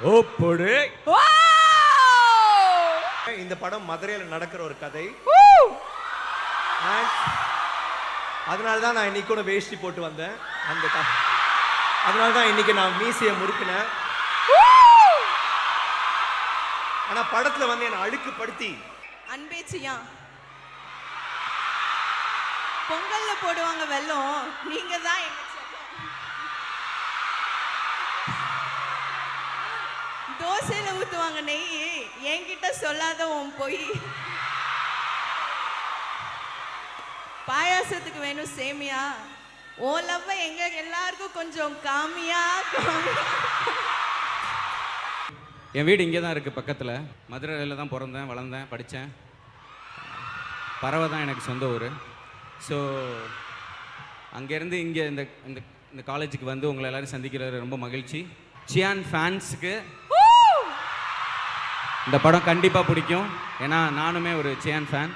ஓப்போடு. இந்த படம் மதுரையில் நடக்கிற ஒரு கதை. அதனால தான் நான் இன்னைக்கு கூட வேஷ்டி போட்டு வந்தேன். அதனால தான் இன்னைக்கு நான் மீசையை முறுக்கினேன். ஆனா படத்துல வந்து என்ன அழுக்குப்படுத்தி அன்பேச்சியா பொங்கல்ல போடுவாங்க வெல்லம், நீங்க தான் எங்க செல்லம். தோசையில ஊத்துவாங்க நெய், என்கிட்ட சொல்லாத உன் பொய். பாயாசத்துக்கு வேணும் சேமியா, ஓ லவ்வ எங்க எல்லாருக்கும் கொஞ்சம் காமியா. என் வீடு இங்கே தான் இருக்குது, பக்கத்தில். மதுரையில் தான் பிறந்தேன், வளர்ந்தேன், படித்தேன். பறவை தான் எனக்கு சொந்த ஊர். ஸோ அங்கேருந்து இங்கே இந்த இந்த இந்த காலேஜுக்கு வந்து உங்களை எல்லோரும் சந்திக்கிறது ரொம்ப மகிழ்ச்சி. சியான் ஃபேன்ஸுக்கு இந்த படம் கண்டிப்பாக பிடிக்கும், ஏன்னா நானுமே ஒரு சியான் ஃபேன்.